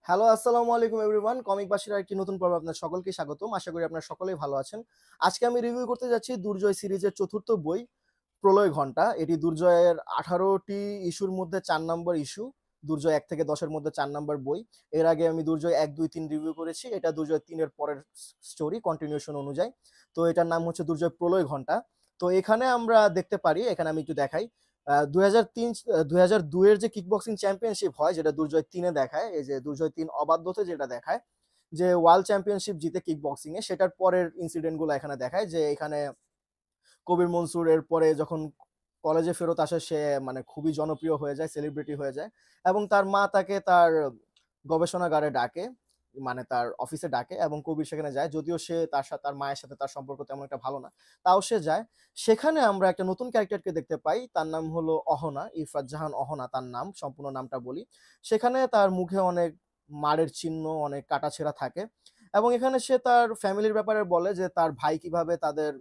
Hello, আসসালামু আলাইকুম everyone. Comic বাসীর আরেকটি নতুন পর্বে আপনার সকলকে স্বাগতম। আশা করি আপনারা সকলেই ভালো আছেন। আজকে আমি রিভিউ করতে যাচ্ছি দুর্জয় সিরিজের ৪র্থ বই 'প্রলয় ঘণ্টা'। এটি দুর্জয়ের ১৮টি ইস্যুর মধ্যে ৪ নম্বর ইস্যু। দুর্জয় ১ থেকে ১০ এর মধ্যে ৪ নম্বর বই। এর আগে আমি দুর্জয় ১, ২, ৩ রিভিউ করেছি। এটা দুর্জয় ৩ এর পরের স্টোরি কন্টিনিউশন অনুযায়ী। তো এটার নাম হচ্ছে দুর্জয় 'প্রলয় ঘণ্টা'। তো এখানে আমরা দেখতে পারি, এখানে আমি একটু দেখাই। ২০০২ এর যে কিকবক্সিং চ্যাম্পিয়নশিপ হয় যেটা দুর্জয় ৩ এ দেখায়, এই যে দুর্জয় ৩ অবাধ্যতে যেটা দেখায় যে ওয়ার্ল্ড চ্যাম্পিয়নশিপ জিতে কিকবক্সিং এ, সেটার পরের ইনসিডেন্ট গুলো এখানে দেখায় যে এখানে কবির মনসুর এর পরে যখন কলেজে ফেরত আসে সে মানে খুবই জনপ্রিয় হয়ে যায়, সেলিব্রিটি হয়ে যায় এবং তার মা তাকে তার গবেষণাগারে ডাকে, মানে তার অফিসে ডাকে এবং কবির সেখানে যায়। যদিও সে তার মায়ের সাথে তার সম্পর্ক তেমন একটা ভালো না, তাও সে যায়। সেখানে আমরা একটা নতুন ক্যারেক্টারকে দেখতে পাই, তার নাম হলো অহনা, ইরফাত জাহান অহনা তার নাম, সম্পূর্ণ নামটা বলি। সেখানে তার মুখে অনেক মারের চিহ্ন, অনেক কাটাছেঁড়া থাকে এবং এখানে সে তার ফ্যামিলির ব্যাপারে বলে যে তার ভাই কিভাবে তাদের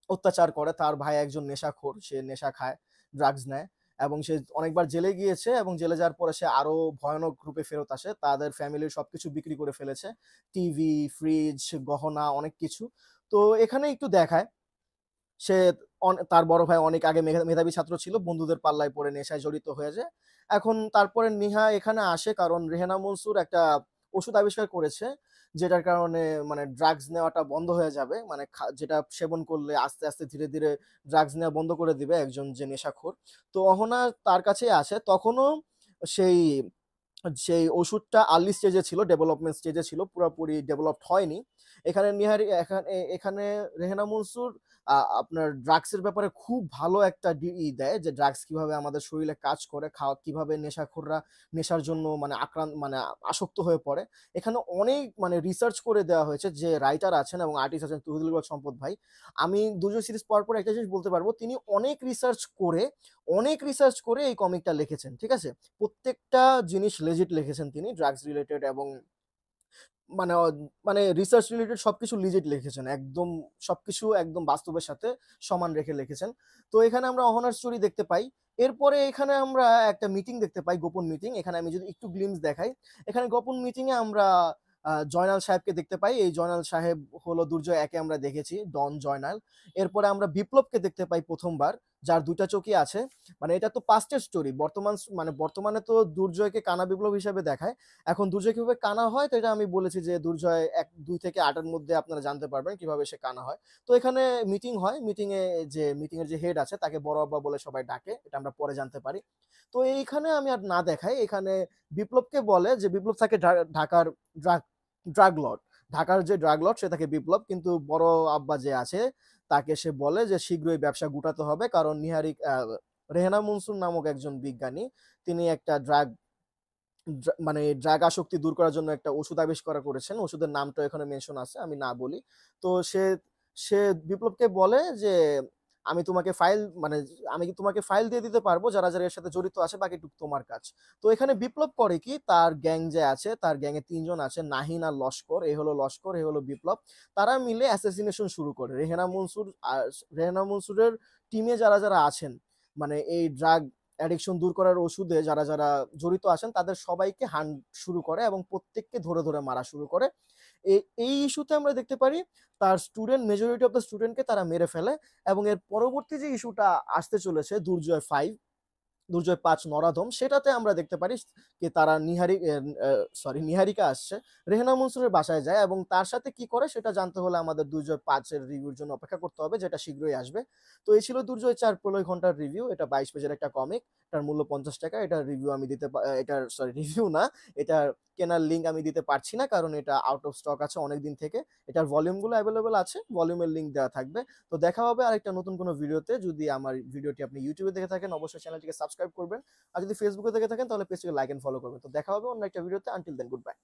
অত্যাচার করে। তার ভাই একজন নেশাখোর, সে নেশা খায়, ড্রাগস নেয় এবং সে অনেকবার জেলে গিয়েছে এবং জেলে যাওয়ার পরে সে আরো ভয়ানক রূপে ফেরত আসে। তাদের ফ্যামিলির সবকিছু বিক্রি করে ফেলেছে। টিভি, ফ্রিজ, গহনা অনেক কিছু। তো এখানে একটু দেখায় সে তার বড় ভাই অনেক আগে মেধাবী ছাত্র ছিল, বন্ধুদের পাল্লায় পড়ে নেশায় জড়িত হয়ে যায়। এখন তারপরে নিহা এখানে আসে কারণ রেহেনা মনসুর একটা ওষুধ আবিষ্কার করেছে, যেটার কারণে মানে ড্রাগস নেওয়াটা বন্ধ হয়ে যাবে। মানে যেটা সেবন করলে আস্তে, আস্তে ধীরে, ধীরে ড্রাগস নেওয়া বন্ধ করে দিবে একজন যে নেশাখোর। তো অহনা তার কাছেই আসে। তখনও সেই সেই ওষুধটা আর্লি স্টেজে ছিল, ডেভেলপমেন্ট স্টেজে ছিল, পুরোপুরি ডেভেলপড হয়নি। এখানে এখানে রেহেনা মনসুর আপনার ড্রাগস এর ব্যাপারে খুব ভালো একটা দেয় যে ড্রাগস কিভাবে আমাদের শরীরে কাজ করে, কিভাবে নেশাখোররা নেশার জন্য মানে মানে আসক্ত হয়ে পড়ে। এখানে অনেক মানে রিসার্চ করে দেওয়া হয়েছে, যে রাইটার আছেন এবং আর্টিস্ট আছেন তৌহিদুল হক সম্পদ ভাই। আমি দুর্জয় সিরিজ পড়ার পর একটা জিনিস বলতে পারবো, তিনি অনেক রিসার্চ করে এই কমিকটা লিখেছেন। ঠিক আছে? প্রত্যেকটা জিনিস লেজিট লিখেছেন তিনি, ড্রাগস রিলেটেড এবং মানে মানে রিসার্চ রিলেটেড সবকিছু লিজিট লিখেছেন। একদম সবকিছু একদম বাস্তবের সাথে সমান রেখে লিখেছেন। তো এখানে আমরা অহনার স্টোরি দেখতে পাই। এরপরে এখানে আমরা একটা মিটিং দেখতে পাই, গোপন মিটিং। এখানে আমি যদি একটু গ্লিম্পস দেখাই, এখানে গোপন মিটিং এ আমরা জয়নাল সাহেবকে দেখতে পাই। এই জয়নাল সাহেব হলো দুর্জয় ১ এ আমরা দেখেছি, ডন জয়নাল। এরপরে আমরা বিপ্লবকে দেখতে পাই ১ম বার, যার ২ টা চোখই আছে। মানে এটা তো পাস্টের স্টোরি। বর্তমানে তো দুর্জয়কে কানা বিপ্লব হিসেবে দেখায়। এখন দুর্জয় কিভাবে কানা হয় তো এটা আমি বলেছি যে দুর্জয় ২ থেকে ৮ এর মধ্যে আপনারা জানতে পারবেন কিভাবে সে কানা হয়। তো এখানে মিটিং হয়। মিটিং এর যে হেড আছে তাকে বড় আব্বা বলে সবাই ডাকে। এটা আমরা পরে জানতে পারি। তো এইখানে আমি আর না দেখাই, এখানে বিপ্লবকে বলে যে বিপ্লব থাকে ঢাকার ড্রাগ ড্রাগ লর্ড। ঢাকার যে ড্রাগ লর্ড সে থাকে বিপ্লব। কিন্তু বড় আব্বা যে আছে তাকে সে বলে যে শীঘ্রই ব্যবসা গুটাতে হবে, কারণ রেহেনা মনসুর নামক একজন বিজ্ঞানী, তিনি একটা মানে ড্রাগ আসক্তি দূর করার জন্য একটা ওষুধ আবিষ্কার করেছেন। ওষুধের নামটা এখানে মেনশন আছে, আমি না বলি। তো সে বিপ্লবকে বলে যে আমি তোমাকে ফাইল দিয়ে দিতে পারবো যারা যারা এর সাথে জড়িত আছে, বাকিটুকু তোমার কাজ। তো এখানে বিপ্লব করে কি, তার গ্যাং যে আছে, তার গ্যাংয়ে ৩ জন আছে, নাহিন আর লস্কর। এ হলো লস্কর, এ হলো বিপ্লব। তারা মিলে অ্যাসাসিনেশন শুরু করে। রেহেনা মনসুরের টিমে যারা যারা আছেন, মানে এই ড্রাগ অ্যাডিকশন দূর করার ওষুধে যারা যারা জড়িত আছেন তাদের সবাইকে হান্ট শুরু করে এবং প্রত্যেককে ধরে ধরে মারা শুরু করে। এই ইস্যুতে আমরা দেখতে পারি তার মেজরিটি অফ দ্য স্টুডেন্টকে তারা মেরে ফেলে এবং এর পরবর্তী যে ইস্যুটা আসতে চলেছে দুর্জয় ৫ নরাধম, সেটাতে আমরা দেখতে পারি যে তারা নিহারিকা আসছে, রেহেনা মনসুরের বাসায় যায় এবং তার সাথে কি করে সেটা জানতে হলে আমাদের দুর্জয় ৫ এর রিভিউর জন্য অপেক্ষা করতে হবে, যেটা শীঘ্রই আসবে। তো এই ছিল দুর্জয় ৪ প্রলয় ঘন্টার রিভিউ। এটা ২২ পেজের একটা কমিক। এটার মূল্য ৳৫০। এটার রিভিউ আমি দিতে এটার রিভিউ না, এটার কেনার লিঙ্ক আমি দিতে পারছি না, কারণ এটা আউট অফ স্টক আছে অনেকদিন থেকে। এটার ভলিউমগুলো অ্যাভেলেবল আছে, ভলিউমের লিঙ্ক দেওয়া থাকবে। তো দেখা হবে আরেকটা নতুন কোনো ভিডিওতে। যদি আমার ভিডিওটি আপনি ইউটিউবে দেখে থাকেন অবশ্যই চ্যানেলটিকে সাবস্ক্রাইব করবেন। আর যদি ফেসবুকে দেখে থাকেন তাহলে পেজটিকে লাইক এন্ড ফলো করবেন। তো দেখা হবে অন্য একটা ভিডিওতে। Until then, good by.